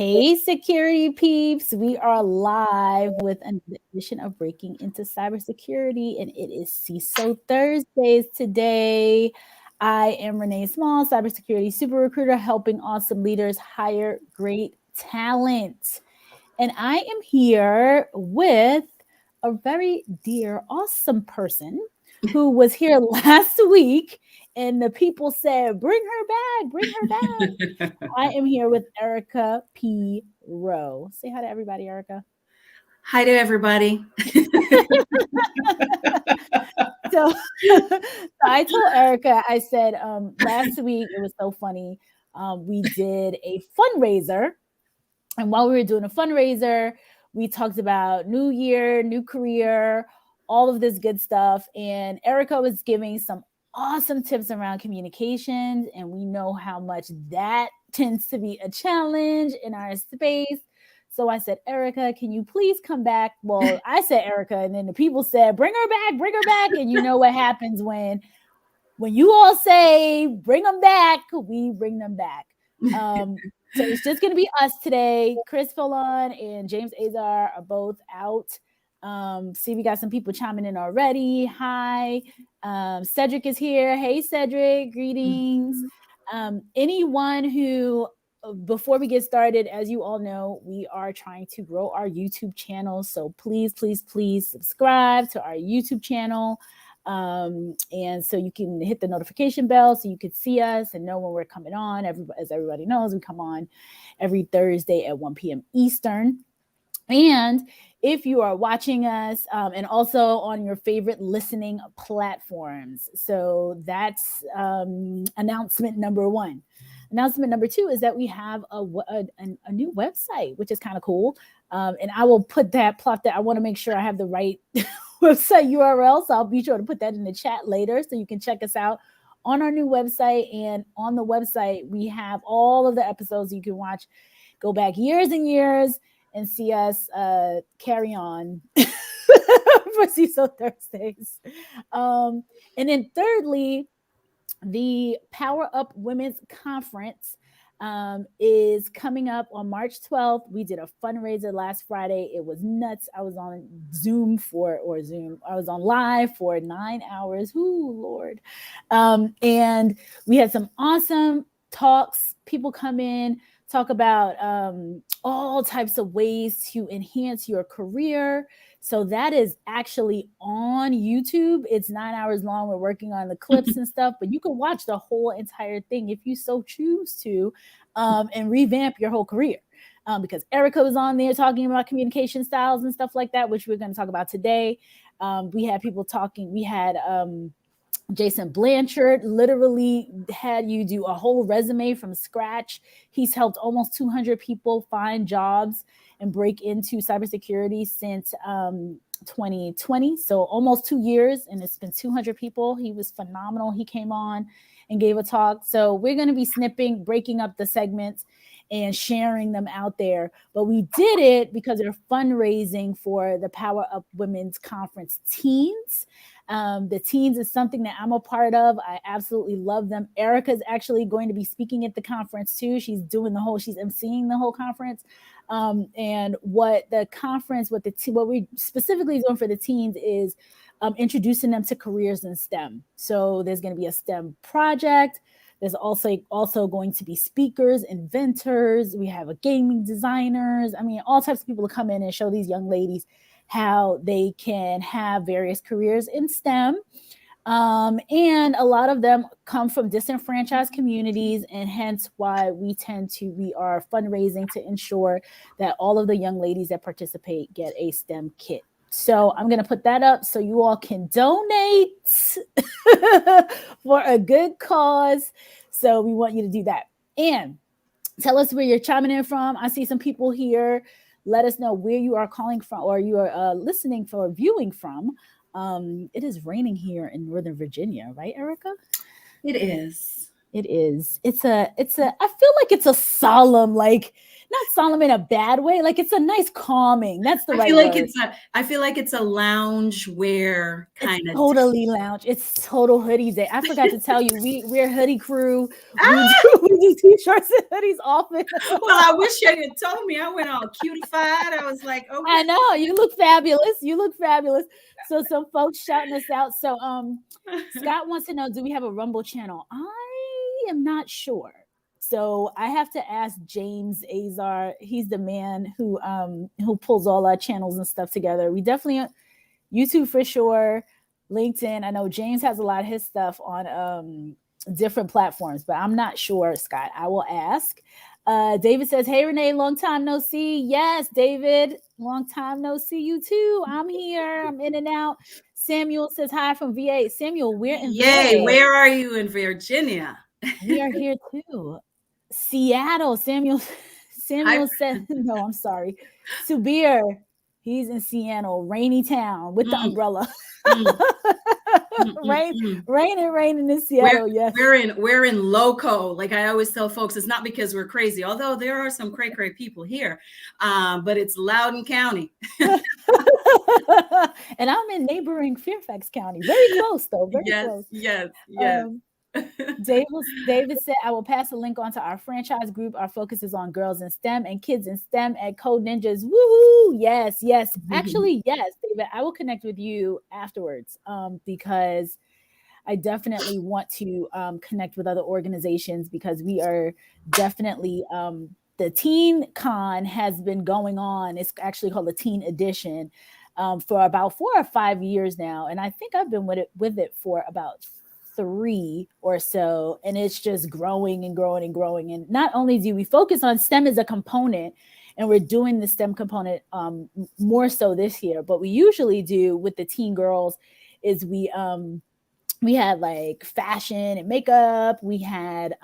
Hey, security peeps. We are live with an edition of Breaking Into Cybersecurity, and it is CISO Thursdays today. I am Renee Small, cybersecurity super recruiter, helping awesome leaders hire great talent. And I am here with a very dear, awesome person who was here last week, and the people said, bring her back, bring her back. I am here with Erica P. Rowe. Say hi to everybody, Erica. Hi to everybody. So I told Erica, I said last week, it was so funny. We did a fundraiser. And while we were doing a fundraiser, we talked about new year, new career, all of this good stuff. And Erica was giving some awesome tips around communications. And we know how much that tends to be a challenge in our space. So I said, Erica, can you please come back? Well, I said, Erica, and then the people said, bring her back, bring her back. And you know what happens when you all say, bring them back, we bring them back. So it's just going to be us today. Chris Foulon and James Azar are both out. See, we got some people chiming in already. Hi. Cedric is here. Hey, Cedric. Greetings. Anyone who, before we get started, as you all know, we are trying to grow our YouTube channel. So please, please, please subscribe to our YouTube channel. And so you can hit the notification bell so you can see us and know when we're coming on. As everybody knows, we come on every Thursday at 1 p.m. Eastern. And if you are watching us and also on your favorite listening platforms. So that's announcement number one. Announcement number two is that we have a new website, which is kind of cool. And I will plot that. I want to make sure I have the right website URL. So I'll be sure to put that in the chat later so you can check us out on our new website. And on the website, we have all of the episodes you can watch, go back years and years and see us carry on for CISO Thursdays. And then thirdly, the Power Up Women's Conference is coming up on March 12th. We did a fundraiser last Friday. It was nuts. I was on I was on live for 9 hours. Ooh, Lord. And we had some awesome talks. People come in, talk about all types of ways to enhance your career. So that is actually on YouTube. It's 9 hours long. We're working on the clips and stuff, but you can watch the whole entire thing if you so choose to, and revamp your whole career. Because Erica was on there talking about communication styles and stuff like that, which we're going to talk about today. We had people talking. We had Jason Blanchard literally had you do a whole resume from scratch. He's helped almost 200 people find jobs and break into cybersecurity since 2020. So almost 2 years, and it's been 200 people. He was phenomenal. He came on and gave a talk. So we're going to be breaking up the segments and sharing them out there. But we did it because they're fundraising for the Power Up Women's Conference Teens. The teens is something that I'm a part of. I absolutely love them. Erica is actually going to be speaking at the conference too. She's emceeing the whole conference. And what we specifically doing for the teens is introducing them to careers in STEM. So there's going to be a STEM project. There's also going to be speakers, inventors. We have gaming designers. I mean, all types of people to come in and show these young ladies how they can have various careers in STEM. And a lot of them come from disenfranchised communities, and hence why we are fundraising to ensure that all of the young ladies that participate get a STEM kit. So I'm going to put that up so you all can donate for a good cause. So we want you to do that. And tell us where you're chiming in from. I see some people here. Let us know where you are calling from, or you are listening or viewing from. It is raining here in Northern Virginia, right, Erica? It is. It is. I feel like it's a solemn, like, not solemn in a bad way. Like it's a nice calming. That's the I right feel like word. I feel like it's a lounge wear kind of totally lounge. It's total hoodie day. I forgot to tell you, we're hoodie crew. We do t-shirts and hoodies often. Well, I wish you had told me. I went all cutified. I was like, okay. I know, you look fabulous. You look fabulous. So some folks shouting us out. So Scott wants to know, do we have a Rumble channel? I am not sure. So I have to ask James Azar. He's the man who pulls all our channels and stuff together. We definitely YouTube for sure, LinkedIn. I know James has a lot of his stuff on different platforms, but I'm not sure, Scott. I will ask. David says, hey, Renee, long time no see. Yes, David, long time no see you too. I'm here. I'm in and out. Samuel says hi from VA. Samuel, we're in Yay, VA. where are you in Virginia? We are here too. Seattle. Samuel said, no, I'm sorry. Subir, he's in Seattle, rainy town with the umbrella. Raining in Seattle. Yes, we're in loco. Like I always tell folks, it's not because we're crazy, although there are some cray people here, but it's Loudoun County. And I'm in neighboring Fairfax County, very close though, very close. Yes. David said, I will pass the link on to our franchise group. Our focus is on girls in STEM and kids in STEM at Code Ninjas. Woohoo! Yes. Actually, yes, David, I will connect with you afterwards because I definitely want to connect with other organizations, because we are definitely the Teen Con has been going on. It's actually called the Teen Edition for about 4 or 5 years now. And I think I've been with it for about 3 or so, and it's just growing and growing and growing. And not only do we focus on STEM as a component, and we're doing the STEM component more so this year, but we usually do with the teen girls is we had like fashion and makeup. We had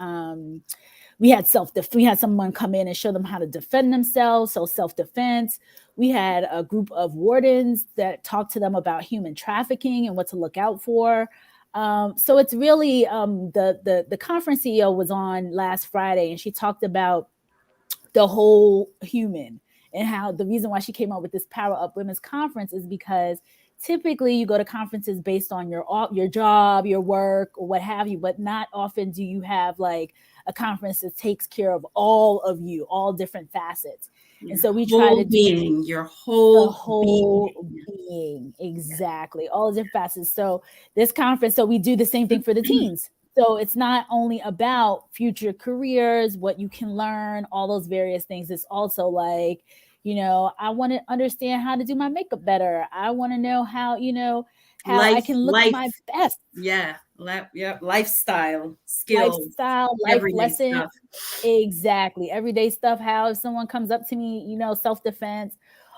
someone come in and show them how to defend themselves, so self-defense. We had a group of wardens that talked to them about human trafficking and what to look out for. So it's really the conference CEO was on last Friday, and she talked about the whole human, and how the reason why she came up with this Power Up Women's Conference is because typically you go to conferences based on your job, your work, or what have you, but not often do you have like a conference that takes care of all of you, all different facets. And so we try to do your whole being. Exactly. All the different facets. So this conference, so we do the same thing for the teens. So it's not only about future careers, what you can learn, all those various things. It's also like, I want to understand how to do my makeup better. I want to know how I can look my best. Yeah. Lifestyle skills, life lessons. Stuff. Exactly. Everyday stuff. How if someone comes up to me, self-defense,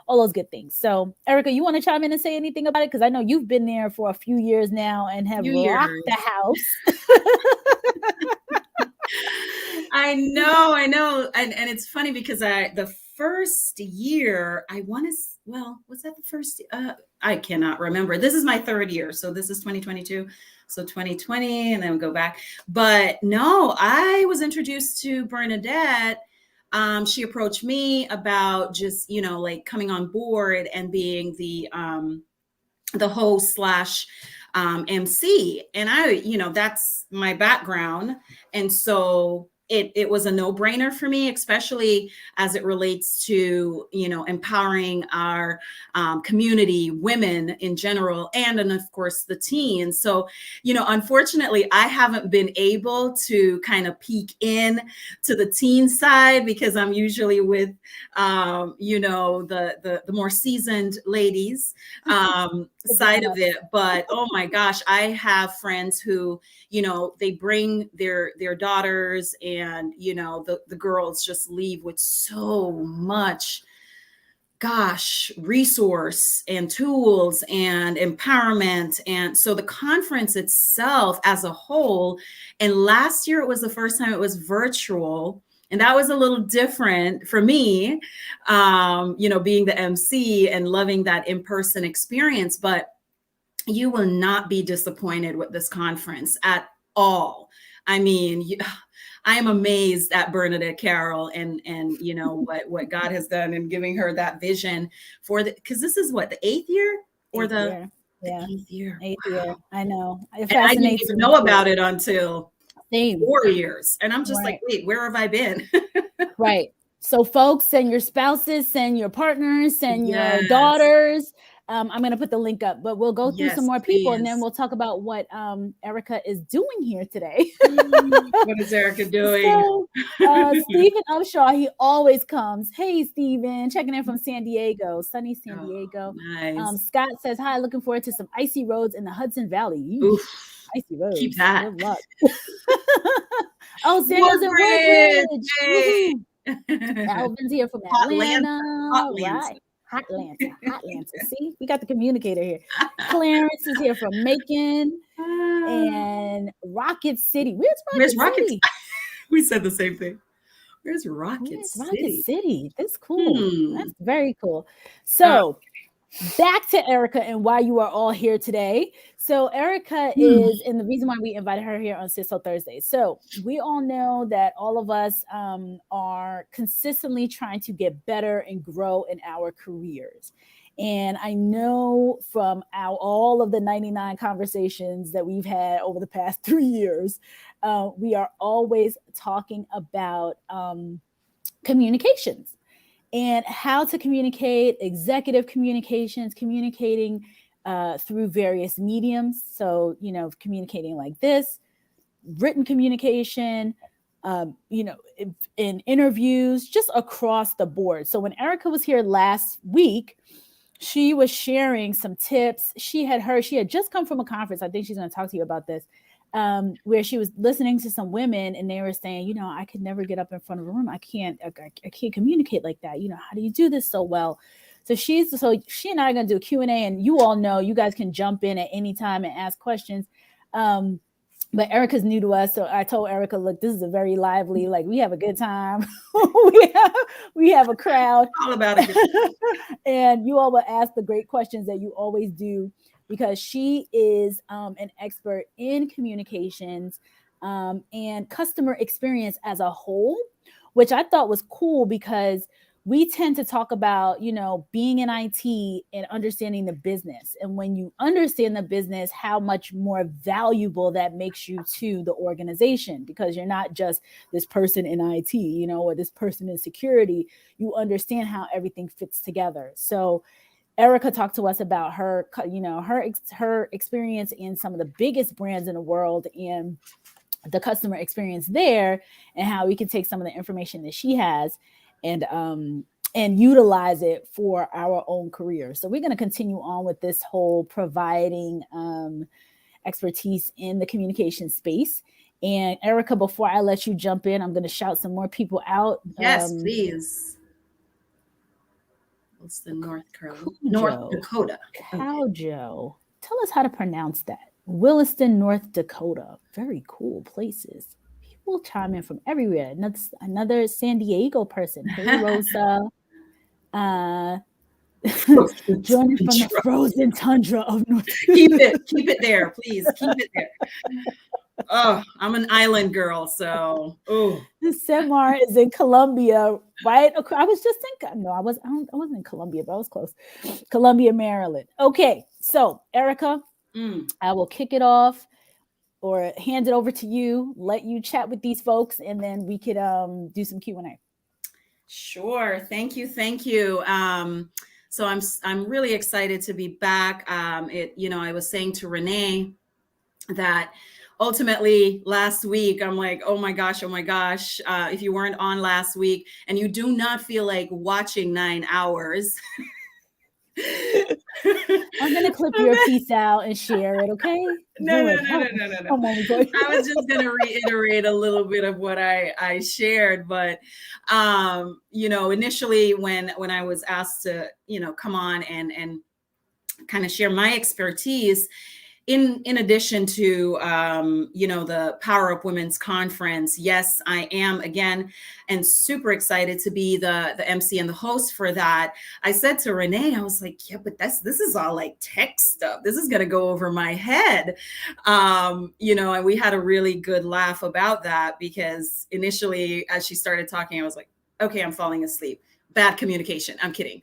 all those good things. So Erica, you want to chime in and say anything about it? Because I know you've been there for a few years now and have rocked the house. I know. And it's funny because the first year was that the first? I cannot remember. This is my 3rd year. So this is 2022. So 2020, and then we'll go back. But no, I was introduced to Bernadette. She approached me about just, like coming on board and being the host / MC. And I, that's my background. And so it was a no-brainer for me, especially as it relates to, empowering our community, women in general, and of course the teens. So, unfortunately, I haven't been able to kind of peek in to the teen side because I'm usually with, the more seasoned ladies side of it. But oh my gosh, I have friends who, they bring their daughters, and the girls just leave with so much resource and tools and empowerment. And so the conference itself as a whole, and last year it was the first time it was virtual, and that was a little different for me, being the MC and loving that in-person experience. But you will not be disappointed with this conference at all. I mean, I am amazed at Bernadette Carroll and you know what God has done in giving her that vision for because this is what, the 8th year or Eighth year. the Yeah. 8th year. Eighth Wow. year. I know. It And I didn't fascinates even me know too. about it until Same. 4 years. And I'm just Right. like, wait, where have I been? Right. So folks, send your spouses, send your partners, send your Yes. daughters. I'm going to put the link up, but we'll go through Yes, some more people and then please. we'll talk about what Erica is doing here today. What is Erica doing? So Stephen Upshaw, he always comes. Hey, Stephen, checking in from San Diego, sunny San Diego. Nice. Scott says, hi, looking forward to some icy roads in the Hudson Valley. Oof. Icy roads. Keep that. Good luck. Oh, Sandra's in Woodbridge. Alvin's here from Atlanta. Right. Hotlanta. See, we got the communicator here. Clarence is here from Macon and Rocket City. Where's Rocket City? We said the same thing. Where's Rocket City? That's cool. That's very cool. So back to Erica and why you are all here today. So Erica is, and the reason why we invited her here on CISO Thursday. So we all know that all of us are consistently trying to get better and grow in our careers. And I know from all of the 99 conversations that we've had over the past 3 years, we are always talking about communications and how to communicate, executive communications, communicating through various mediums. So, you know, communicating like this, written communication, you know, in interviews, just across the board. So when Erica was here last week, she was sharing some tips. She had just come from a conference. I think she's going to talk to you about this. Where she was listening to some women and they were saying, you know, I could never get up in front of a room. I can't communicate like that. You know, how do you do this so well? So she and I are going to do a Q&A, and you all know you guys can jump in at any time and ask questions. But Erica's new to us. So I told Erica, look, this is a very lively, like we have a good time. we have a crowd. All about it. And you all will ask the great questions that you always do, because she is an expert in communications and customer experience as a whole, which I thought was cool because we tend to talk about, you know, being in IT and understanding the business. And when you understand the business, how much more valuable that makes you to the organization, because you're not just this person in IT, you know, or this person in security. You understand how everything fits together. So Erica talked to us about her, you know, her experience in some of the biggest brands in the world and the customer experience there, and how we can take some of the information that she has and utilize it for our own career. So we're going to continue on with this whole providing expertise in the communication space. And Erica, before I let you jump in, I'm going to shout some more people out. Yes, please. What's the North Dakota? Cowjo. Tell us how to pronounce that. Williston, North Dakota. Very cool places. People chime in from everywhere. Another San Diego person. Hey, Rosa. Joining from the frozen tundra of North Dakota. Keep it there, please. Keep it there. Oh, I'm an island girl, so Semar is in Columbia, right? I was just thinking. No, I wasn't in Columbia, but I was close. Columbia, Maryland. Okay, so Erica, I will kick it off or hand it over to you. Let you chat with these folks, and then we could do some Q&A. Sure. Thank you. So I'm really excited to be back. I was saying to Renee that ultimately last week, I'm like, oh my gosh. If you weren't on last week and you do not feel like watching 9 hours, I'm going to clip your piece out and share it. Okay. No. I was just going to reiterate a little bit of what I shared, but, initially when I was asked to, come on and kind of share my expertise, in addition to, the Power Up Women's Conference, yes, I am again, and super excited to be the MC and the host for that. I said to Renee, I was like, yeah, but this is all like tech stuff. This is going to go over my head. And we had a really good laugh about that, because initially as she started talking, I was like, okay, I'm falling asleep. Bad communication. I'm kidding.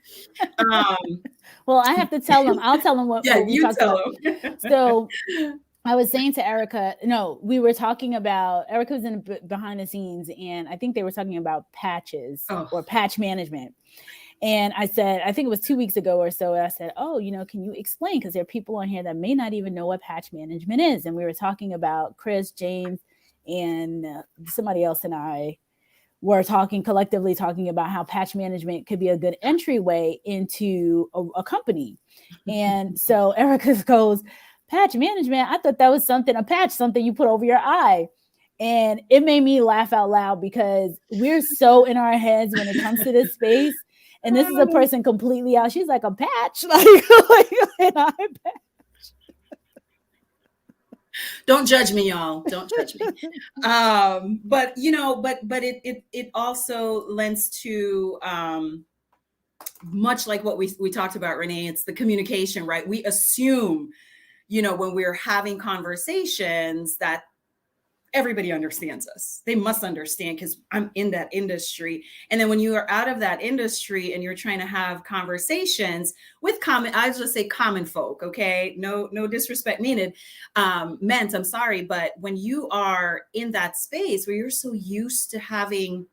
Well, I have to tell them. I'll tell them what we talked about. So I was saying to Erica, no, we were talking about, Erica was in behind the scenes, and I think they were talking about patches or patch management. And I said, I think it was 2 weeks ago or so, I said, oh, can you explain? Because there are people on here that may not even know what patch management is. And we were talking about Chris, James, and somebody else and I were collectively talking about how patch management could be a good entryway into a company. And so Erica goes, patch management, I thought that was something you put over your eye. And it made me laugh out loud, because we're so in our heads when it comes to this space. And this is a person completely out. She's like, a patch? Like an eye patch. Don't judge me, y'all. Don't judge me. But it also lends to, much like what we talked about, Renee, it's the communication, right? We assume, when we're having conversations, that everybody understands us. They must understand, because I'm in that industry. And then when you are out of that industry and you're trying to have conversations with I just say common folk, okay? No disrespect meant, I'm sorry. But when you are in that space where you're so used to having,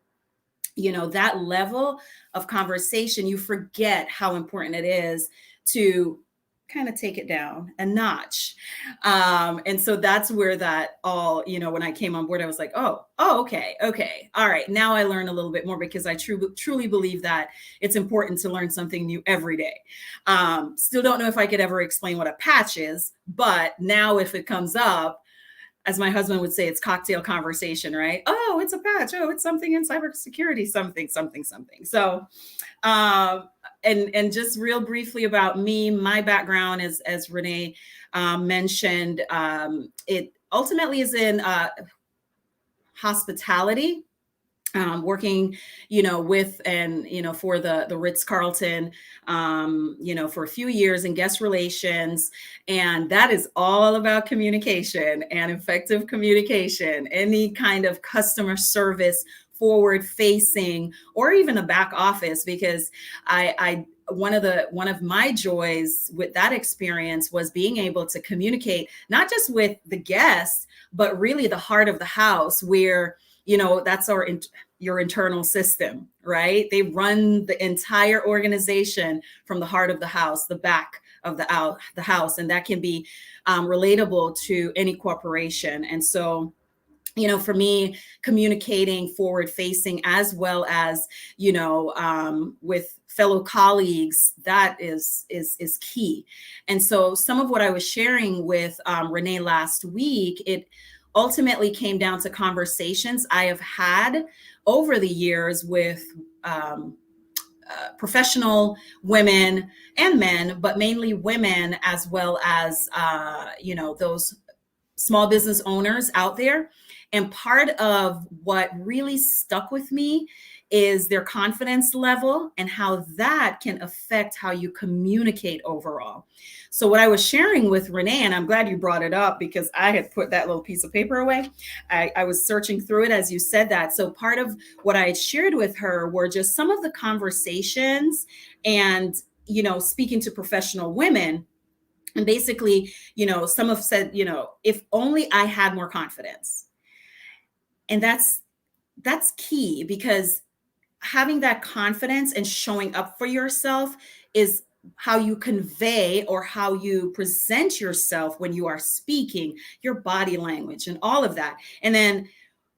that level of conversation, you forget how important it is to kind of take it down a notch. And so that's where that all, when I came on board, I was like, oh, okay. All right. Now I learn a little bit more, because I truly believe that it's important to learn something new every day. Still don't know if I could ever explain what a patch is, but now if it comes up, as my husband would say, it's cocktail conversation, right? Oh, it's a patch. Oh, it's something in cybersecurity, something. So, and just real briefly about me, my background is, as Renee mentioned, it ultimately is in hospitality. Working, with and, for the Ritz-Carlton, for a few years in guest relations. And that is all about communication and effective communication, any kind of customer service, forward facing, or even a back office, because one of my joys with that experience was being able to communicate, not just with the guests, but really the heart of the house, where, that's your internal system, right? They run the entire organization from the heart of the house, the back of the house. And that can be relatable to any corporation. And so, for me, communicating forward facing, as well as, with fellow colleagues, that is key. And so some of what I was sharing with Renee last week, it ultimately came down to conversations I have had over the years with professional women and men, but mainly women, as well as, those small business owners out there. And part of what really stuck with me is their confidence level and how that can affect how you communicate overall. So what I was sharing with Renee, and I'm glad you brought it up, because I had put that little piece of paper away. I was searching through it as you said that. So part of what I had shared with her were just some of the conversations and, speaking to professional women. And basically, some have said, if only I had more confidence. And that's key, because having that confidence and showing up for yourself is how you convey or how you present yourself when you are speaking, your body language and all of that. And then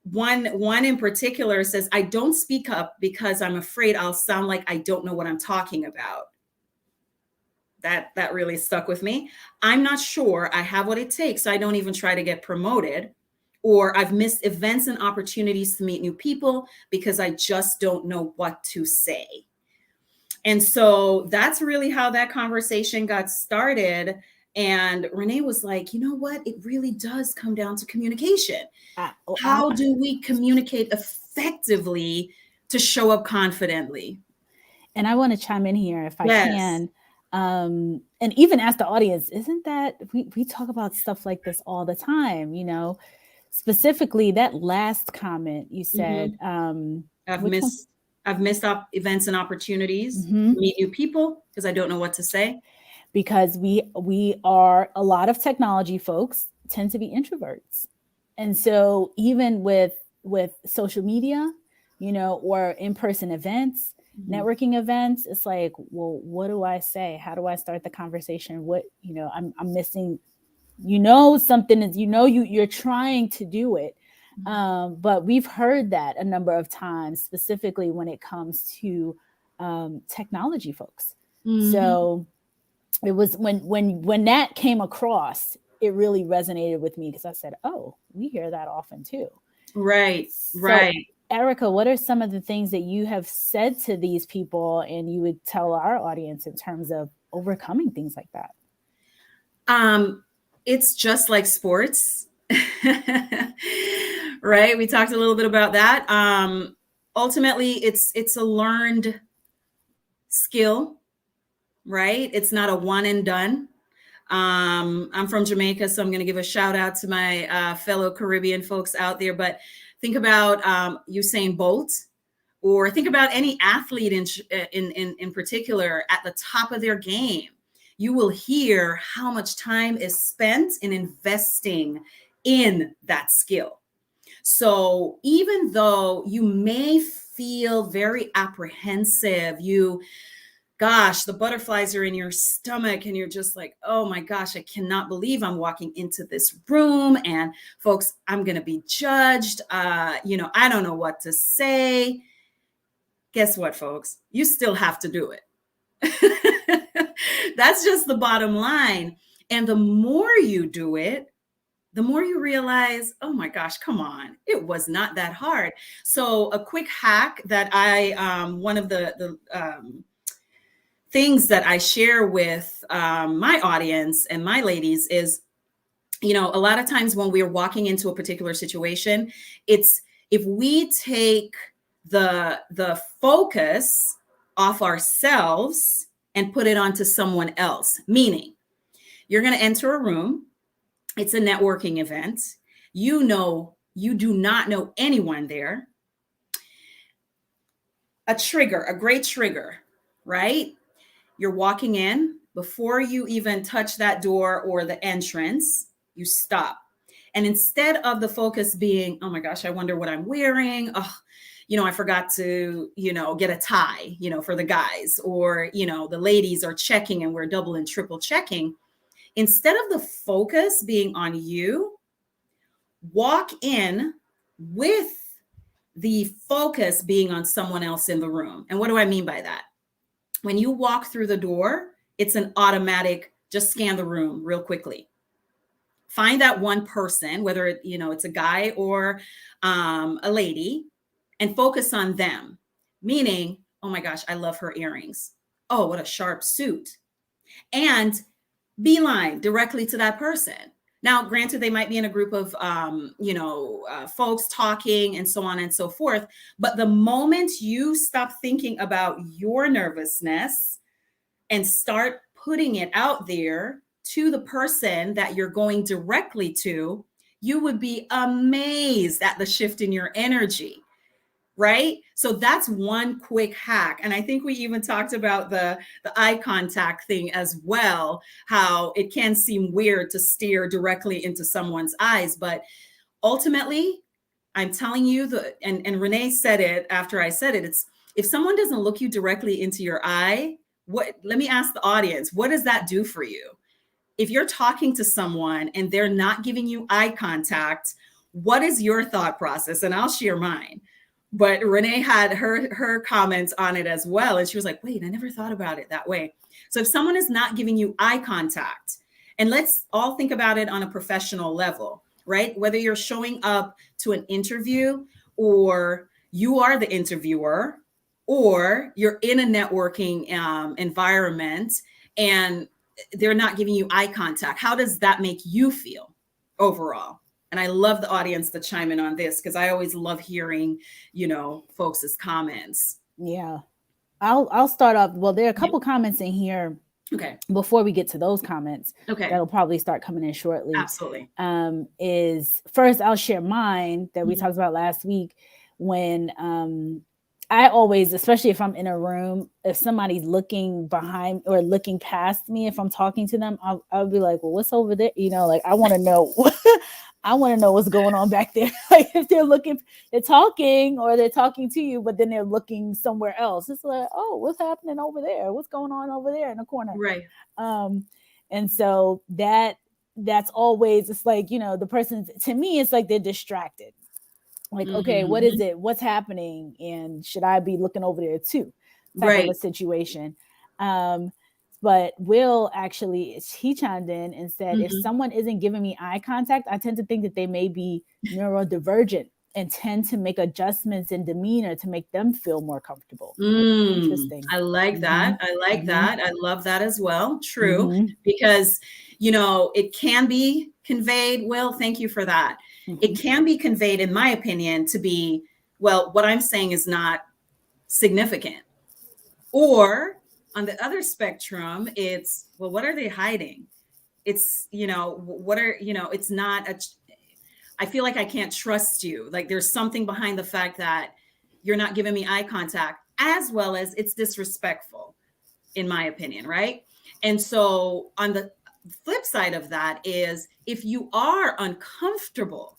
one in particular says, I don't speak up because I'm afraid I'll sound like I don't know what I'm talking about. That really stuck with me. I'm not sure I have what it takes, so I don't even try to get promoted. Or I've missed events and opportunities to meet new people because I just don't know what to say. And so that's really how that conversation got started. And Renee was like, you know what? It really does come down to communication. Oh, How do we communicate effectively to show up confidently? And I want to chime in here if I Yes. can. And even ask the audience, isn't that we talk about stuff like this all the time, you know, specifically that last comment you said, I've which one? missed events and opportunities to Mhm. meet new people because I don't know what to say. Because we are, a lot of technology folks tend to be introverts. And so even with social media, you know, or in-person events, networking events, it's like, well, what do I say? How do I start the conversation? What, you know, I'm missing, you know, something is, you know, you're trying to do it. But we've heard that a number of times, specifically when it comes to technology folks. So it was when that came across, it really resonated with me because I said, oh, we hear that often too. Right, So, right. Erica, what are some of the things that you have said to these people and you would tell our audience in terms of overcoming things like that? It's just like sports. Right? We talked a little bit about that. Ultimately, it's a learned skill, right? It's not a one and done. I'm from Jamaica, so I'm going to give a shout out to my fellow Caribbean folks out there. But think about Usain Bolt, or think about any athlete in particular at the top of their game. You will hear how much time is spent in investing in that skill. So even though you may feel very apprehensive, gosh, the butterflies are in your stomach and you're just like, oh my gosh, I cannot believe I'm walking into this room and folks, I'm going to be judged. You know, I don't know what to say. Guess what, folks? You still have to do it. That's just the bottom line. And the more you do it, the more you realize, oh my gosh, come on, it was not that hard. So a quick hack that one of the things that I share with my audience and my ladies is, you know, a lot of times when we're walking into a particular situation, it's if we take the focus off ourselves and put it onto someone else, meaning you're going to enter a room, it's a networking event, you know, you do not know anyone there. A great trigger, right? You're walking in, before you even touch that door or the entrance, you stop. And instead of the focus being, oh my gosh, I wonder what I'm wearing. Oh, you know, I forgot to, you know, get a tie, you know, for the guys, or, you know, the ladies are checking and we're double and triple checking. Instead of the focus being on you, walk in with the focus being on someone else in the room. And what do I mean by that? When you walk through the door, it's an automatic, just scan the room real quickly. Find that one person, whether it, you know, it's a guy or a lady, and focus on them. Meaning, oh my gosh, I love her earrings. Oh, what a sharp suit. And beeline directly to that person. Now, granted, they might be in a group of, folks talking and so on and so forth. But the moment you stop thinking about your nervousness and start putting it out there to the person that you're going directly to, you would be amazed at the shift in your energy. Right? So that's one quick hack. And I think we even talked about the eye contact thing as well, how it can seem weird to stare directly into someone's eyes. But ultimately, I'm telling you, and Renee said it after I said it, it's if someone doesn't look you directly into your eye, let me ask the audience, what does that do for you? If you're talking to someone and they're not giving you eye contact, what is your thought process? And I'll share mine. But Renee had her comments on it as well. And she was like, wait, I never thought about it that way. So if someone is not giving you eye contact, and let's all think about it on a professional level, right? Whether you're showing up to an interview or you are the interviewer, or you're in a networking environment and they're not giving you eye contact. How does that make you feel overall? And I love the audience to chime in on this, because I always love hearing, folks' comments. Yeah. I'll start off. Well, there are a couple comments in here. Okay. Before we get to those comments, okay, that'll probably start coming in shortly. Absolutely. Is first, I'll share mine that we talked about last week when I always, especially if I'm in a room, if somebody's looking behind or looking past me, if I'm talking to them, I'll be like, well, what's over there? Like, I want to know. I want to know what's going on back there. Like, if they're talking or they're talking to you, but then they're looking somewhere else. It's like, oh, what's happening over there? What's going on over there in the corner? Right. And so that's always, it's like, the person, to me, it's like they're distracted. Like, okay, what is it? What's happening? And should I be looking over there too? Type of a situation. But Will actually, he chimed in and said, if someone isn't giving me eye contact, I tend to think that they may be neurodivergent and tend to make adjustments in demeanor to make them feel more comfortable. Interesting. I like that. I like that. I love that as well. True. Because, it can be conveyed. Will, thank you for that. It can be conveyed, in my opinion, to be, well, what I'm saying is not significant. Or on the other spectrum, it's, well, what are they hiding? It's, it's not I feel like I can't trust you. Like, there's something behind the fact that you're not giving me eye contact, as well as it's disrespectful, in my opinion, right? And so on the flip side of that is, if you are uncomfortable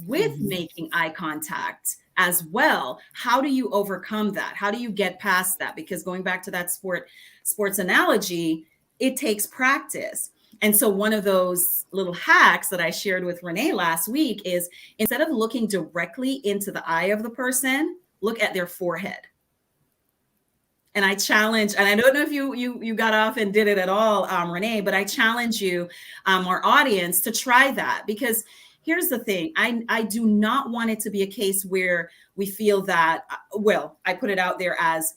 with making eye contact as well, how do you overcome that? How do you get past that? Because going back to that sports analogy, it takes practice. And so one of those little hacks that I shared with Renee last week is, instead of looking directly into the eye of the person, look at their forehead. And I challenge, and I don't know if you got off and did it at all, Renee, but I challenge you, our audience, to try that. Because here's the thing, I do not want it to be a case where we feel that, well, I put it out there as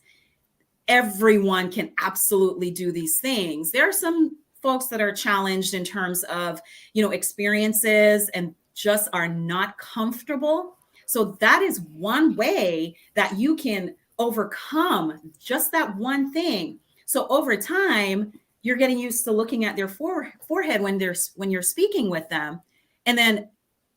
everyone can absolutely do these things. There are some folks that are challenged in terms of, experiences and just are not comfortable. So that is one way that you can overcome just that one thing. So over time, you're getting used to looking at their forehead when you're speaking with them. And then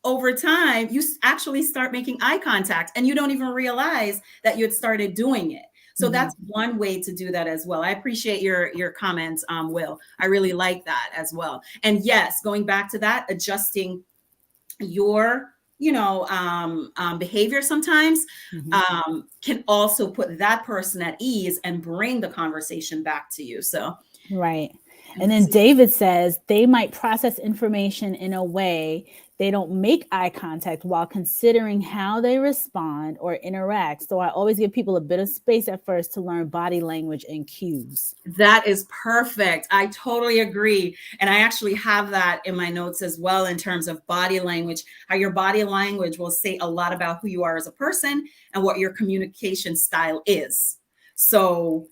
over time, you actually start making eye contact and you don't even realize that you had started doing it. So that's one way to do that as well. I appreciate your comments, Will. I really like that as well. And yes, going back to that, adjusting your behavior sometimes can also put that person at ease and bring the conversation back to you. So right. And then David says they might process information in a way they don't make eye contact while considering how they respond or interact. So I always give people a bit of space at first to learn body language and cues. That is perfect. I totally agree. And I actually have that in my notes as well, in terms of body language, how your body language will say a lot about who you are as a person and what your communication style is. So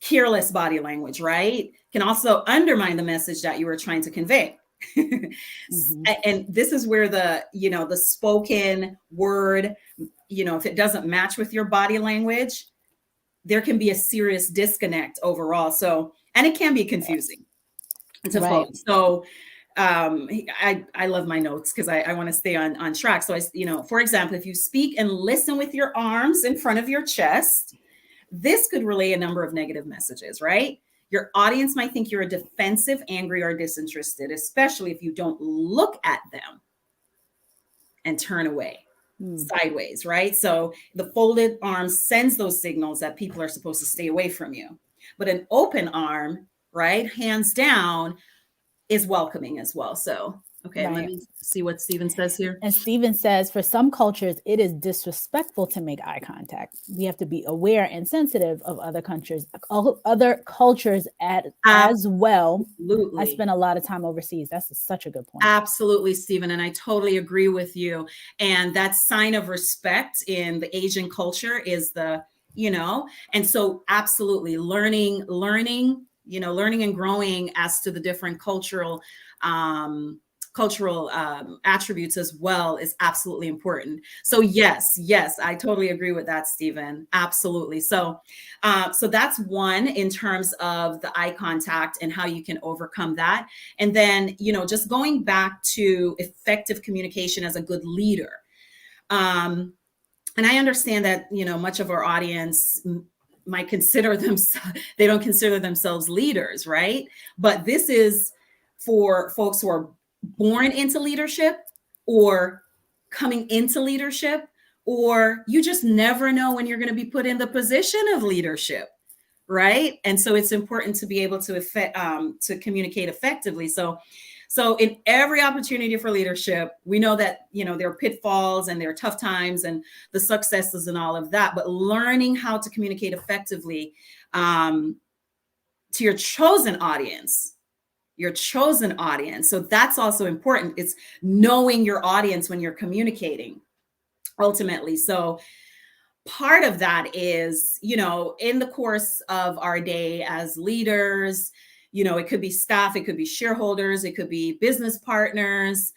careless body language, right, can also undermine the message that you were trying to convey. And this is where the spoken word, if it doesn't match with your body language, there can be a serious disconnect overall. So, and it can be confusing to folks. So I love my notes because I want to stay on track. So for example, if you speak and listen with your arms in front of your chest, this could relay a number of negative messages, right? Your audience might think you're a defensive, angry, or disinterested, especially if you don't look at them and turn away sideways, right? So the folded arm sends those signals that people are supposed to stay away from you. But an open arm, right, hands down, is welcoming as well. So, okay, let me see what Stephen says here. And Stephen says, for some cultures, it is disrespectful to make eye contact. We have to be aware and sensitive of other cultures as well. Absolutely. I spent a lot of time overseas. That's such a good point. Absolutely, Stephen. And I totally agree with you. And that sign of respect in the Asian culture is and so absolutely learning learning and growing as to the different cultural attributes as well is absolutely important. So yes, I totally agree with that, Stephen. Absolutely. So that's one in terms of the eye contact and how you can overcome that. And then, just going back to effective communication as a good leader. And I understand that, much of our audience might consider themselves, they don't consider themselves leaders, right? But this is for folks who are born into leadership or coming into leadership, or you just never know when you're going to be put in the position of leadership, right? And so it's important to be able to communicate effectively. So in every opportunity for leadership, we know that, there are pitfalls and there are tough times and the successes and all of that, but learning how to communicate effectively to your chosen audience. So that's also important. It's knowing your audience when you're communicating ultimately. So part of that is, in the course of our day as leaders, it could be staff, it could be shareholders, it could be business partners,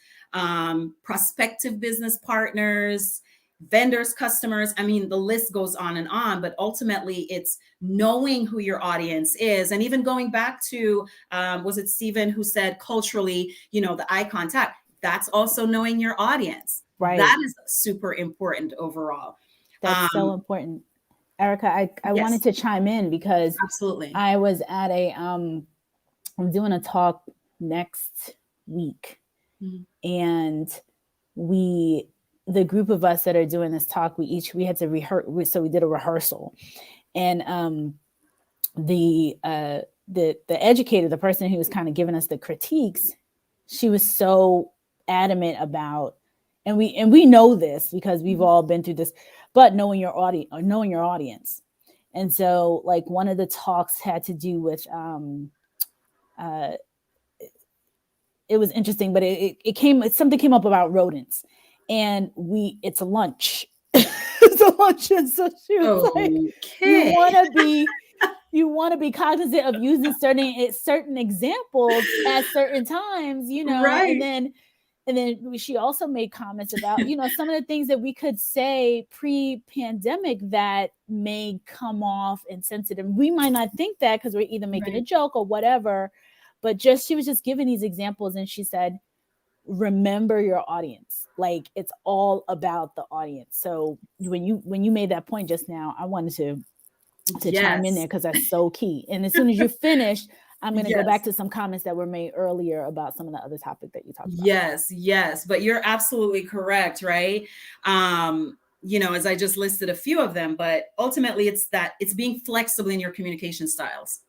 prospective business partners, vendors, customers. I mean, the list goes on and on, but ultimately it's knowing who your audience is. And even going back to, was it Stephen who said culturally, the eye contact, that's also knowing your audience. Right. That is super important overall. That's so important. Erica, I Yes. wanted to chime in because Absolutely. I was at I'm doing a talk next week. And the group of us that are doing this talk, we had to rehearse. So we did a rehearsal, and the educator, the person who was kind of giving us the critiques, she was so adamant about, and we know this because we've all been through this, but knowing your audience. And so like one of the talks had to do with it was interesting, but something came up about rodents, and it's a lunch. It's a lunch, and so she was like, you want to be cognizant of using certain examples at certain times, Right. and then she also made comments about, some of the things that we could say pre-pandemic that may come off insensitive. We might not think that because we're either making a joke or whatever, but she was just giving these examples, and she said, remember your audience. Like, it's all about the audience. So when you made that point just now, I wanted to chime in there because that's so key. And as soon as you're finished, I'm going to go back to some comments that were made earlier about some of the other topics that you talked about. Yes. But you're absolutely correct, right? As I just listed a few of them, but ultimately it's being flexible in your communication styles.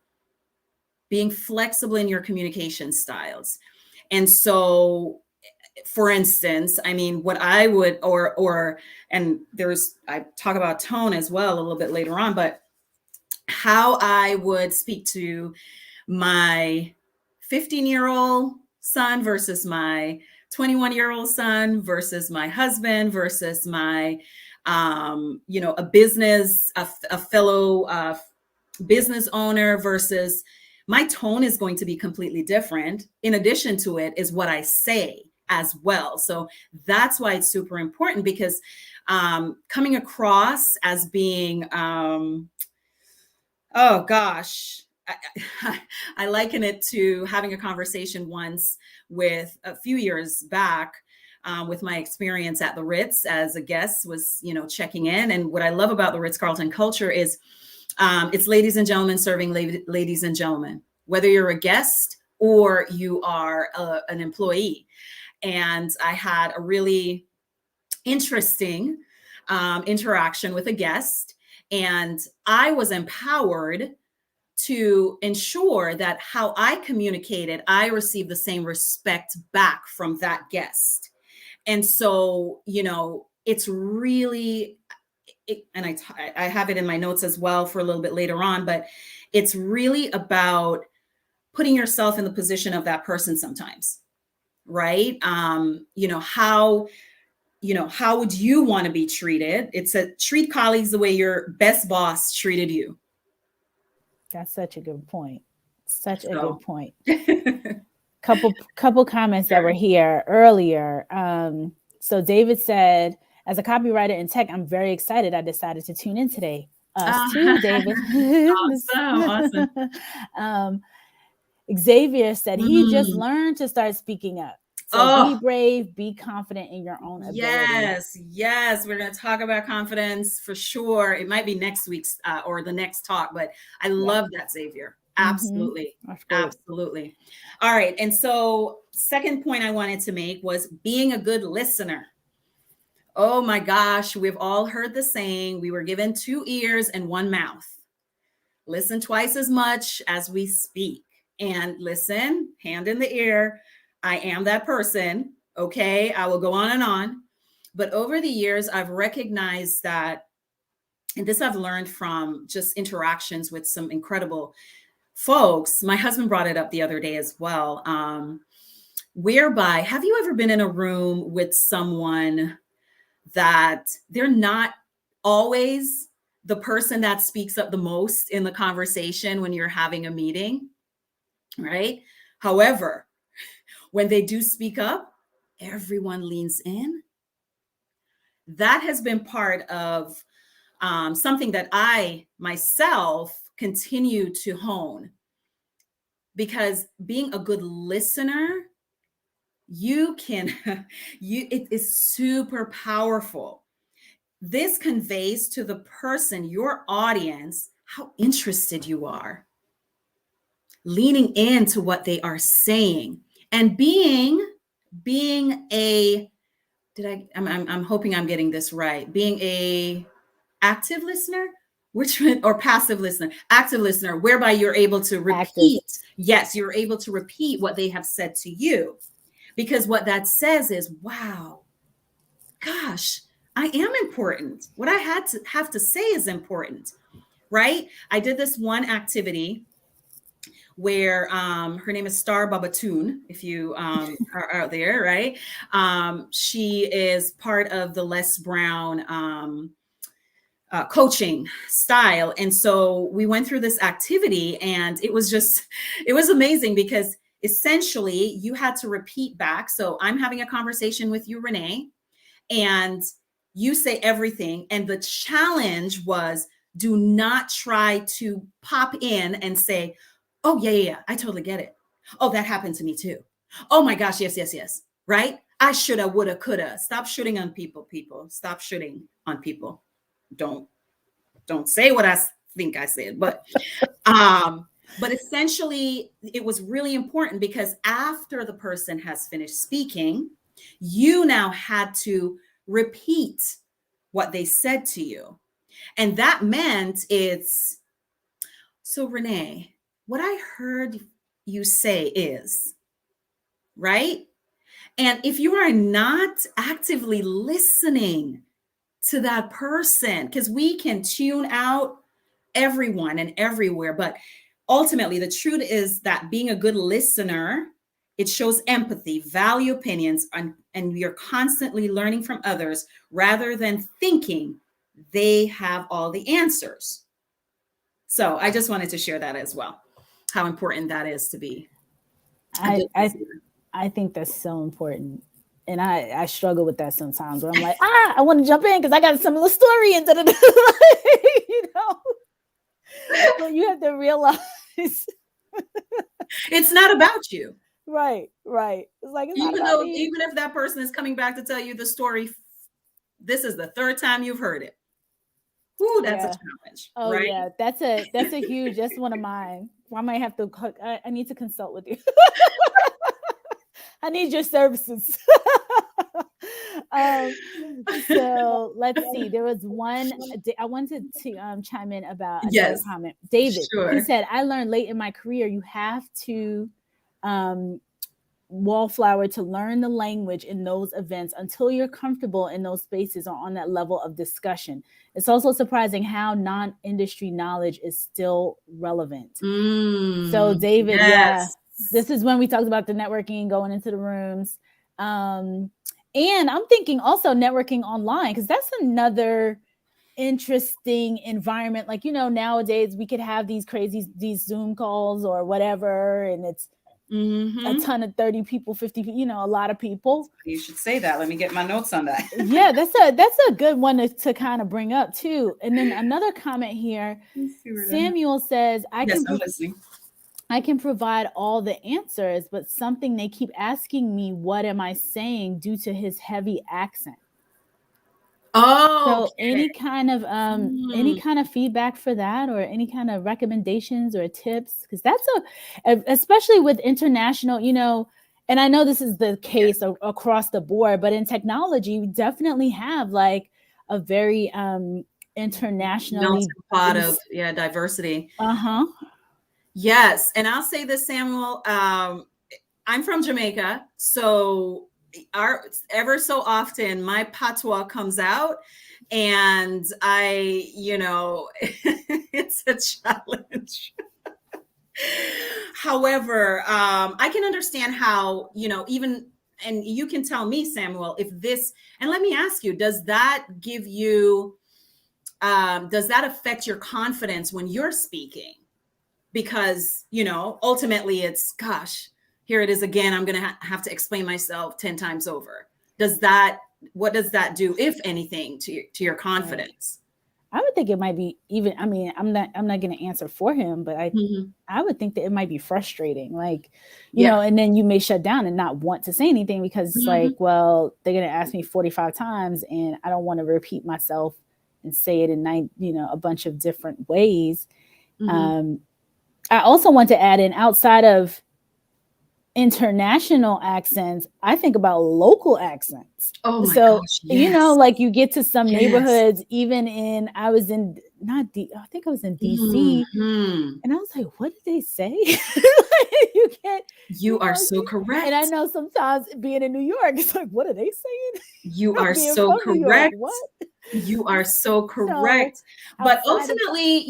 And so, for instance, I mean, what I would, and I talk about tone as well a little bit later on, but how I would speak to my 15-year-old son versus my 21-year-old son versus my husband versus my, a fellow business owner versus, my tone is going to be completely different. In addition to it is what I say as well. So that's why it's super important, because coming across as being, oh gosh, I liken it to having a conversation once with a few years back with my experience at the Ritz as a guest was, checking in. And what I love about the Ritz-Carlton culture is it's ladies and gentlemen serving ladies and gentlemen, whether you're a guest or you are an employee. And I had a really interesting interaction with a guest, and I was empowered to ensure that how I communicated, I received the same respect back from that guest. And so, it's really, and I have it in my notes as well for a little bit later on, but it's really about putting yourself in the position of that person sometimes, right? How would you want to be treated? It's treat colleagues the way your best boss treated you. That's such a good point. Such a good point. Couple comments that were here earlier. So David said, as a copywriter in tech, I'm very excited. I decided to tune in today. Us too, David. Awesome. Xavier said he just learned to start speaking up. So be brave, be confident in your own ability. Yes. We're going to talk about confidence for sure. It might be next week's or the next talk, but I love that, Xavier. Absolutely. Absolutely. All right. And so second point I wanted to make was being a good listener. Oh my gosh, we've all heard the saying, we were given 2 ears and 1 mouth. Listen twice as much as we speak. And listen, hand in the ear, I am that person. Okay, I will go on and on. But over the years, I've recognized that, and this I've learned from just interactions with some incredible folks. My husband brought it up the other day as well. Whereby, have you ever been in a room with someone that they're not always the person that speaks up the most in the conversation when you're having a meeting, right? However, when they do speak up, everyone leans in. That has been part of something that I myself continue to hone, because being a good listener, it is super powerful. This conveys to the person, your audience, how interested you are, leaning into what they are saying, and I'm hoping I'm getting this right. Being a active listener, or passive listener, active listener, whereby you're able to repeat. Yes, you're able to repeat what they have said to you, because what that says is, wow, gosh, I am important. What I have to say is important, right? I did this one activity where her name is Star Babatoon, if you are out there, right? She is part of the Les Brown coaching style. And so we went through this activity, and it was amazing, because essentially you had to repeat back. So I'm having a conversation with you, Renee, and you say everything. And the challenge was, do not try to pop in and say, oh, yeah, I totally get it. Oh, that happened to me too. Oh my gosh, yes. Right? I shoulda, woulda, coulda. Stop shooting on people. Stop shooting on people. Don't say what I think I said. But essentially, it was really important, because after the person has finished speaking, you now had to repeat what they said to you. And that meant so Renee, what I heard you say is, right? And if you are not actively listening to that person, because we can tune out everyone and everywhere, but ultimately the truth is that being a good listener, it shows empathy, value opinions, and you're constantly learning from others rather than thinking they have all the answers. So I just wanted to share that as well, how important that is to be. I think that's so important. And I struggle with that sometimes, where I'm like, I want to jump in because I got a similar story, and you know. But you have to realize it's not about you. Right. It's like, even if that person is coming back to tell you the story, this is the 3rd time you've heard it. Ooh, that's a challenge. Oh, right? Yeah, that's a huge. That's one of mine. I might have to. I need to consult with you. I need your services. So let's see. There was one. I wanted to chime in about another comment. David, he said, "I learned late in my career you have to wallflower to learn the language in those events until you're comfortable in those spaces or on that level of discussion. It's also surprising how non-industry knowledge is still relevant." So David, this is when we talked about the networking, going into the rooms. And I'm thinking also networking online, because that's another interesting environment. Like, nowadays we could have these Zoom calls or whatever, and it's a ton of 30 people, 50 people, a lot of people. You should say that. Let me get my notes on that. Yeah, that's a good one to kind of bring up too. And then another comment here, Samuel says, I can provide all the answers, but something they keep asking me, what am I saying, due to his heavy accent. So any kind of feedback for that, or any kind of recommendations or tips? Because that's especially with international, and I know this is the case across the board, but in technology, we definitely have like a very internationally pot of diversity. Yes. And I'll say this, Samuel, I'm from Jamaica, so ever so often my patois comes out, and it's a challenge. However, I can understand how, even, and you can tell me, Samuel, if this, and let me ask you, does that give you, does that affect your confidence when you're speaking? Because, ultimately it's, gosh, here it is again. I'm going to have to explain myself 10 times over. What does that do, if anything, to your confidence? I would think it might be even, I'm not going to answer for him, but I would think that it might be frustrating. Like, you know, and then you may shut down and not want to say anything because it's like, well, they're going to ask me 45 times and I don't want to repeat myself and say it in a bunch of different ways. I also want to add in, outside of international accents, I think about local accents. Oh my gosh, yes. Like you get to some neighborhoods, even I was in I think I was in DC, and I was like, what did they say? You are so correct. And I know sometimes being in New York, it's like, what are they saying? You are so correct. What? You are so correct. But ultimately,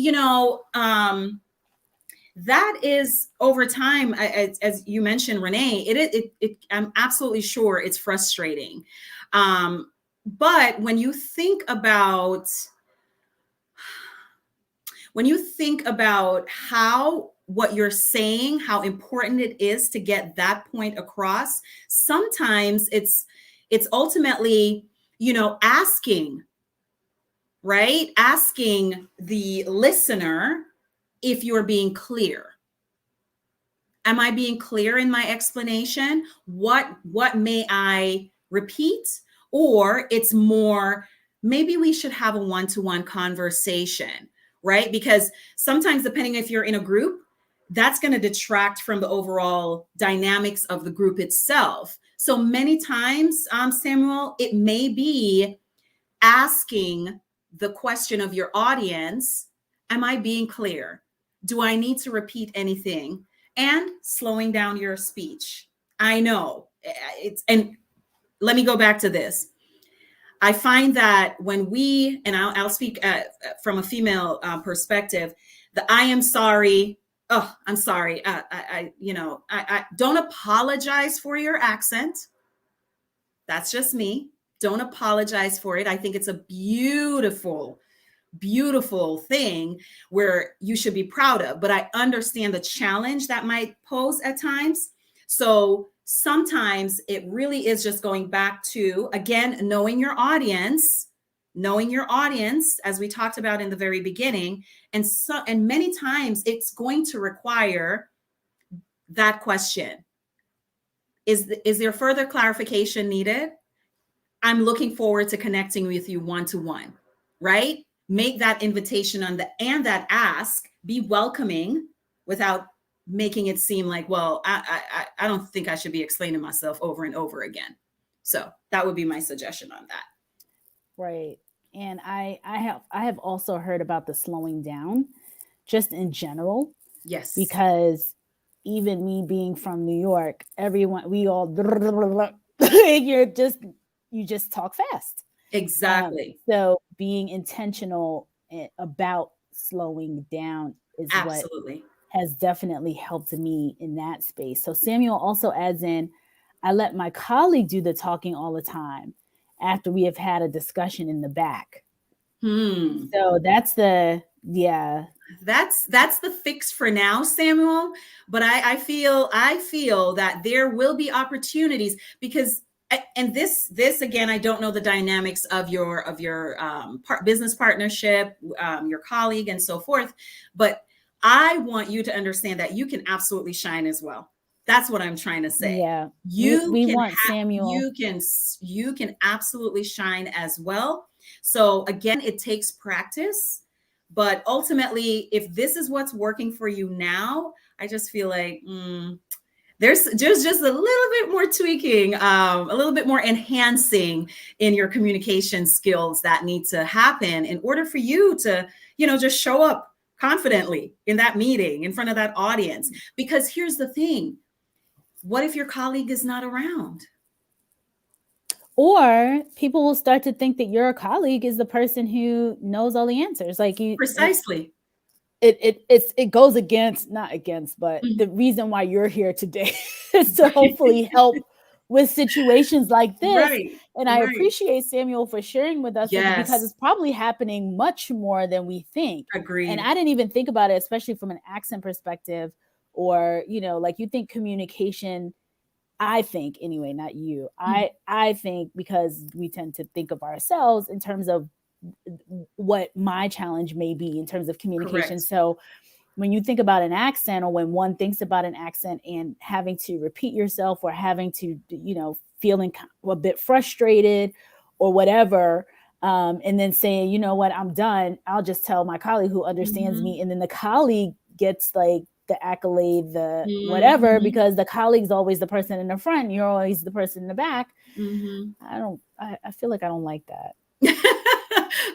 that is, over time, as you mentioned, Renee, I'm absolutely sure it's frustrating. But when you think about what you're saying, how important it is to get that point across, sometimes it's ultimately, asking the listener if you're being clear. Am I being clear in my explanation? What may I repeat? Or it's more, maybe we should have a one-to-one conversation, right? Because sometimes, depending if you're in a group, that's going to detract from the overall dynamics of the group itself. So many times, Samuel, it may be asking the question of your audience, am I being clear? Do I need to repeat anything? And slowing down your speech. I know and let me go back to this. I find that when and I'll speak from a female perspective, I am sorry. Oh, I'm sorry. I don't apologize for your accent. That's just me. Don't apologize for it. I think it's a beautiful thing where you should be proud of, but I understand the challenge that might pose at times. So sometimes it really is just going back to, again, knowing your audience, as we talked about in the very beginning. And many times it's going to require that question. Is there further clarification needed? I'm looking forward to connecting with you one-to-one, right? Make that invitation and that ask be welcoming without making it seem like, well, I don't think I should be explaining myself over and over again. So that would be my suggestion on that. Right. And I have also heard about the slowing down just in general. Yes. Because even me being from New York, we all, you just talk fast. Exactly. So being intentional about slowing down is absolutely what has definitely helped me in that space. So Samuel also adds in, I let my colleague do the talking all the time after we have had a discussion in the back. So that's the, yeah. That's the fix for now, Samuel. But I feel that there will be opportunities because, and this again, I don't know the dynamics of your business partnership, your colleague, and so forth. But I want you to understand that you can absolutely shine as well. That's what I'm trying to say. Yeah, we want Samuel. You can absolutely shine as well. So again, it takes practice. But ultimately, if this is what's working for you now, I just feel like there's just a little bit more tweaking, a little bit more enhancing in your communication skills that need to happen in order for you to, just show up confidently in that meeting, in front of that audience. Because here's the thing. What if your colleague is not around? Or people will start to think that your colleague is the person who knows all the answers. Like you, precisely. It goes against, not against, but the reason why you're here today is to hopefully help with situations like this. Right. And I appreciate Samuel for sharing with us because it's probably happening much more than we think. Agreed. And I didn't even think about it, especially from an accent perspective, or, like you think communication, I think anyway, not you. I think because we tend to think of ourselves in terms of what my challenge may be in terms of communication. Correct. So when you think about an accent, or when one thinks about an accent and having to repeat yourself, or having to, feeling a bit frustrated or whatever, and then saying, you know what, I'm done. I'll just tell my colleague who understands me. And then the colleague gets like the accolade, the whatever, because the colleague's always the person in the front. You're always the person in the back. I feel like I don't like that.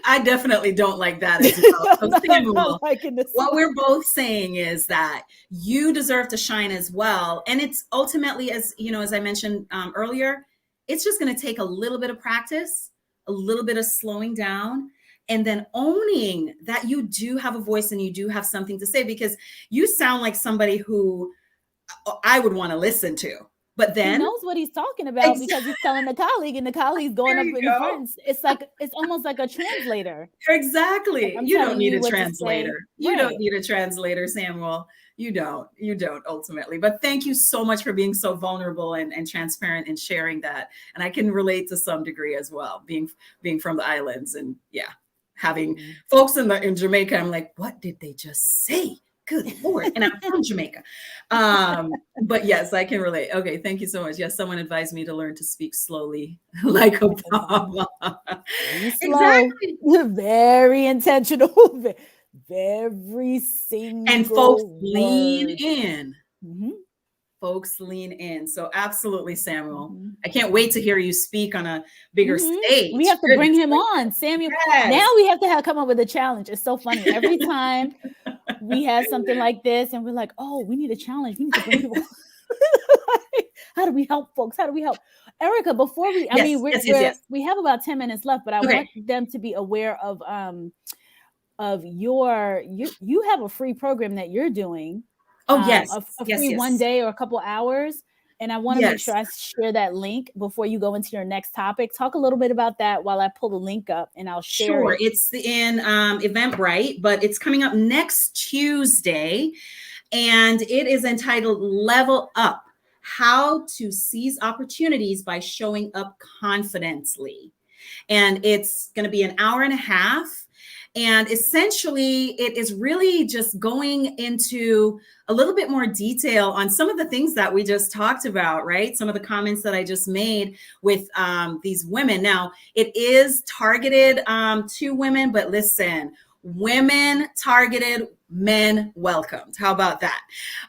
I definitely don't like that as well. So Samuel, what we're both saying is that you deserve to shine as well. And it's ultimately, as I mentioned earlier, it's just going to take a little bit of practice, a little bit of slowing down, and then owning that you do have a voice and you do have something to say, because you sound like somebody who I would want to listen to. But then he knows what he's talking about because he's telling the colleague, and the colleague's going up in front. It's almost like a translator. Exactly. Like, you don't need a translator. You right. don't need a translator, Samuel. You don't ultimately. But thank you so much for being so vulnerable and transparent and sharing that. And I can relate to some degree as well, being from the islands, and having folks in Jamaica. I'm like, what did they just say? Good Lord. And I'm from Jamaica. But yes, I can relate. Okay. Thank you so much. Yes. Someone advised me to learn to speak slowly, like Obama. Exactly. Very intentional. Very single. And folks lean in. Folks lean in. So absolutely, Samuel. I can't wait to hear you speak on a bigger stage. We have to bring him on, Samuel. Yes. Now we have to come up with a challenge. It's so funny. Every time we have something like this and we're like, oh, we need a challenge. We need to bring people. How do we help folks? How do we help? Erica, before we, we have about 10 minutes left, but I want them to be aware of you have a free program that you're doing. Oh, yes. A free 1 day or a couple hours. And I want to make sure I share that link before you go into your next topic. Talk a little bit about that while I pull the link up, and I'll share Sure. It's in Eventbrite, but it's coming up next Tuesday. And it is entitled Level Up: How to Seize Opportunities by Showing Up Confidently. And it's going to be an hour and a half. And essentially, it is really just going into a little bit more detail on some of the things that we just talked about, right? Some of the comments that I just made with these women. Now, it is targeted to women, but listen, women targeted, men welcomed. How about that?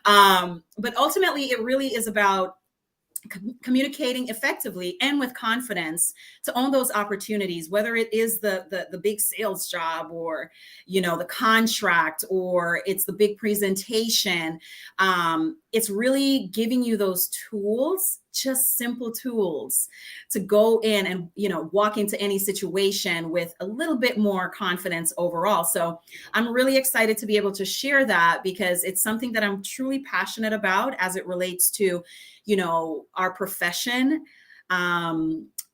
But ultimately, it really is about communicating effectively and with confidence to own those opportunities, whether it is the big sales job, or the contract, or it's the big presentation. It's really giving you those tools, just simple tools, to go in and walk into any situation with a little bit more confidence overall. So I'm really excited to be able to share that, because it's something that I'm truly passionate about as it relates to our profession,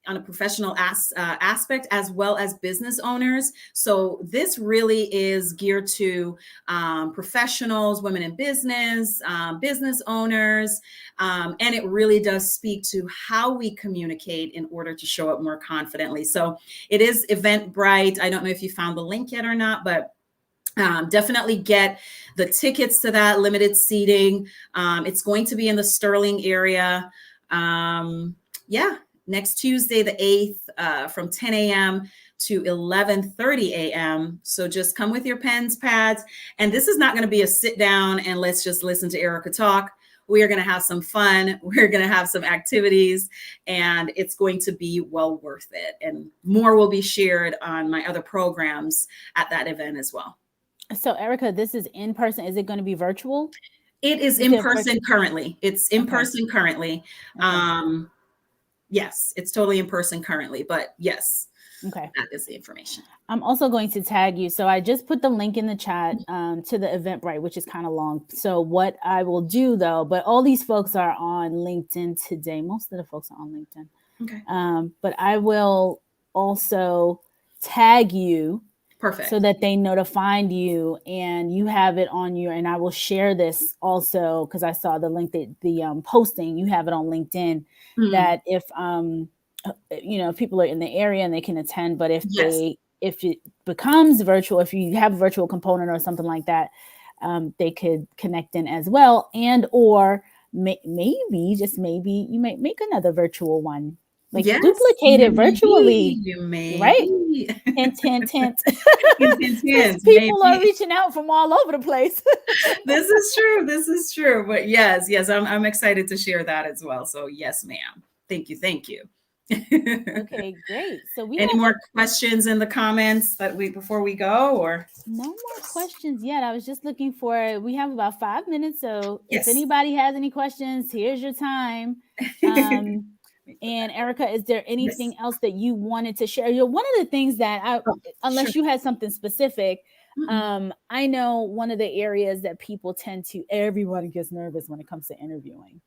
on a professional aspect, as well as business owners. So this really is geared to professionals, women in business, business owners, and it really does speak to how we communicate in order to show up more confidently. So it is Eventbrite. I don't know if you found the link yet or not, but definitely get the tickets to that. Limited seating. It's going to be in the Sterling area. Next Tuesday, the 8th, from 10 a.m. to 11:30 a.m. So just come with your pens, pads. And this is not going to be a sit down and let's just listen to Erica talk. We are going to have some fun. We're going to have some activities, and it's going to be well worth it. And more will be shared on my other programs at that event as well. So Erica, this is in person. Is it going to be virtual? It is in person currently. It's in person currently. Okay. Yes, it's totally in person currently, but yes, okay, that is the information. I'm also going to tag you. So I just put the link in the chat to the Eventbrite, which is kind of long. So what I will do though, but all these folks are on LinkedIn today. Most of the folks are on LinkedIn. Okay. But I will also tag you. Perfect. So that they know to find you and you have it on your, and I will share this also because I saw the link that the posting, you have it on LinkedIn that if, if people are in the area and they can attend, but if it becomes virtual, if you have a virtual component or something like that, they could connect in as well. And, or maybe, just maybe you might make another virtual one. Like duplicate it virtually, right? Hint, hint, hint. People are reaching out from all over the place. This is true. This is true. But yes, I'm excited to share that as well. So yes, ma'am. Thank you. Okay, great. So we any more questions in the comments before we go, or no more questions yet? I was just looking for. We have about 5 minutes, so yes. If anybody has any questions, here's your time. And Erica, is there anything else that you wanted to share? One of the things that unless you had something specific, I know one of the areas that people everybody gets nervous when it comes to interviewing.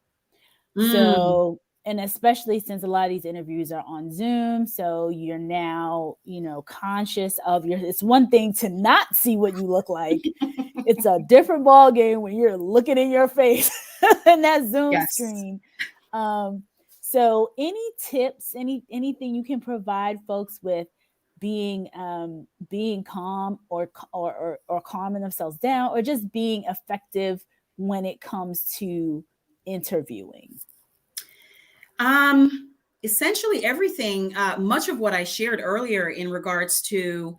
So, and especially since a lot of these interviews are on Zoom, so you're now, conscious of it's one thing to not see what you look like. It's a different ball game when you're looking in your face in that Zoom screen. So any tips, anything you can provide folks with being calm or calming themselves down, or just being effective when it comes to interviewing? Essentially everything, much of what I shared earlier in regards to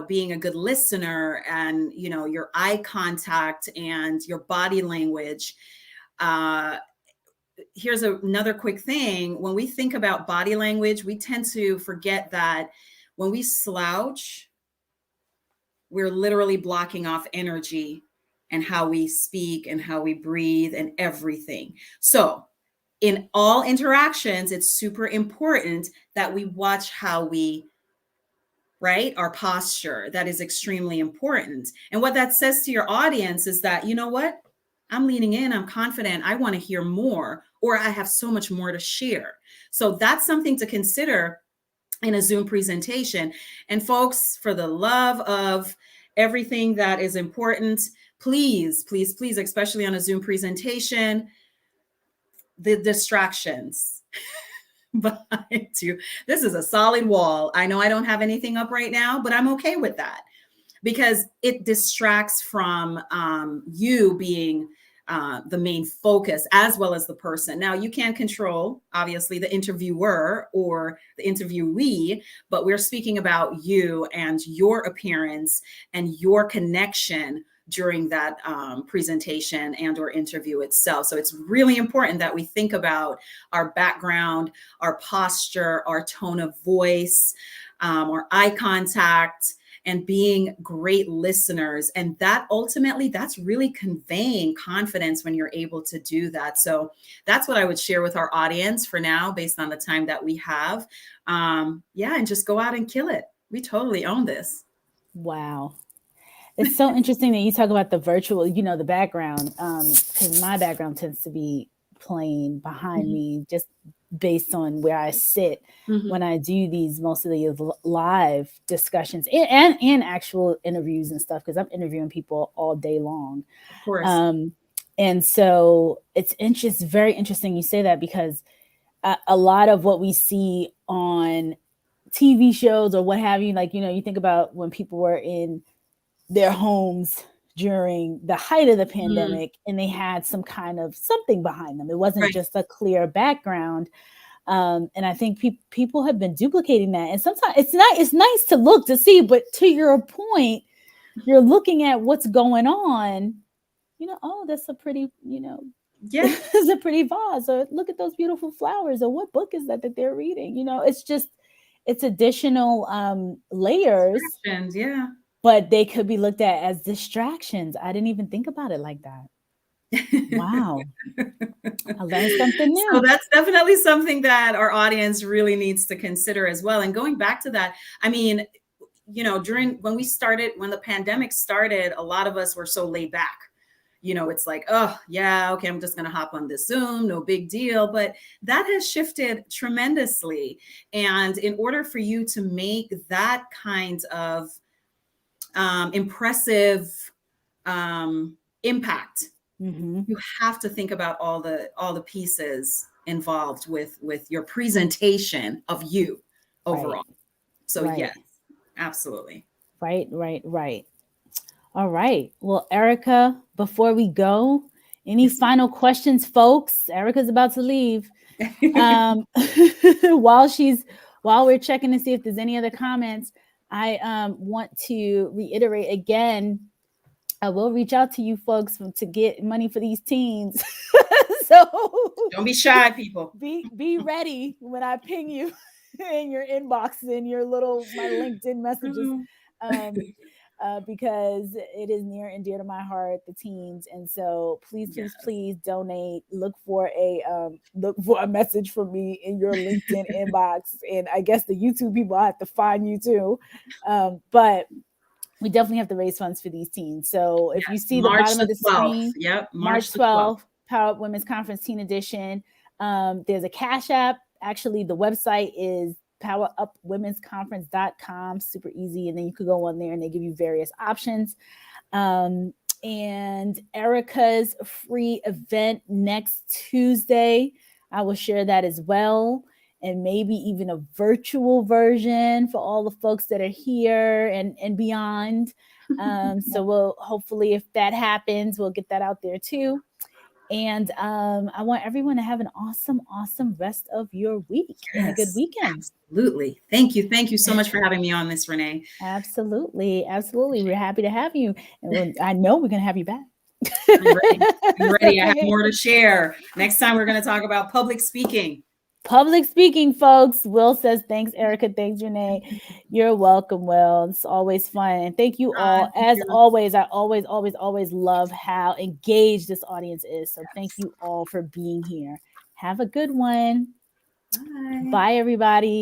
being a good listener and, your eye contact and your body language. Here's another quick thing. When we think about body language, we tend to forget that when we slouch, we're literally blocking off energy and how we speak and how we breathe and everything. So in all interactions, it's super important that we watch how we, our posture. That is extremely important. And what that says to your audience is that, you know what? I'm leaning in, I'm confident, I want to hear more, or I have so much more to share. So that's something to consider in a Zoom presentation. And folks, for the love of everything that is important, please, especially on a Zoom presentation, the distractions behind you. This is a solid wall. I know I don't have anything up right now, but I'm okay with that because it distracts from you being the main focus, as well as the person. Now, you can't control, obviously, the interviewer or the interviewee, but we're speaking about you and your appearance and your connection during that presentation and or interview itself. So it's really important that we think about our background, our posture, our tone of voice, our eye contact, and being great listeners. And that ultimately, that's really conveying confidence when you're able to do that. So that's what I would share with our audience for now, based on the time that we have. And just go out and kill it. We totally own this. Wow. It's so interesting that you talk about the virtual, the background, because my background tends to be playing behind me, just based on where I sit when I do most of these live discussions and actual interviews and stuff, because I'm interviewing people all day long. Of course. And so it's very interesting you say that, because a lot of what we see on TV shows or what have you, like, you think about when people were in their homes during the height of the pandemic and they had some kind of something behind them. It wasn't just a clear background. And I think people have been duplicating that. And sometimes it's nice to look to see, but to your point, you're looking at what's going on, oh, that's a pretty, it's a pretty vase, or look at those beautiful flowers, or what book is that they're reading? It's additional layers. Yeah. But they could be looked at as distractions. I didn't even think about it like that. Wow. I learned something new. So that's definitely something that our audience really needs to consider as well. And going back to that, I mean, when the pandemic started, a lot of us were so laid back. It's like, oh, yeah, okay, I'm just going to hop on this Zoom, no big deal. But that has shifted tremendously. And in order for you to make that kind of impressive impact, you have to think about all the pieces involved with your presentation of you overall. Right. So yes, absolutely. Right. All right. Well, Erica, before we go, any final questions, folks? Erica's about to leave. While we're checking to see if there's any other comments, I want to reiterate again, I will reach out to you folks to get money for these teens. So don't be shy, people. Be ready when I ping you in your inbox, in my LinkedIn messages. Because it is near and dear to my heart, the teens. And so please donate. Look for a message from me in your LinkedIn inbox. And I guess the YouTube people have to find you too. But we definitely have to raise funds for these teens. So if you see the bottom of the screen, March 12th, Power Up Women's Conference Teen Edition. There's a Cash App. Actually, the website is powerupwomensconference.com. Super easy. And then you could go on there and they give you various options. And Erica's free event next Tuesday, I will share that as well. And maybe even a virtual version for all the folks that are here and beyond. So we'll hopefully, if that happens, we'll get that out there too. And I want everyone to have an awesome rest of your week and a good weekend. Absolutely. Thank you. Thank you so much for having me on this, Renee. Absolutely. We're happy to have you. And I know we're going to have you back. I'm ready. I have more to share. Next time, we're going to talk about public speaking. Public speaking, folks. Will says, thanks, Erica. Thanks, Renee. You're welcome, Will. It's always fun. And thank you all. Always, I always love how engaged this audience is. So thank you all for being here. Have a good one. Bye everybody.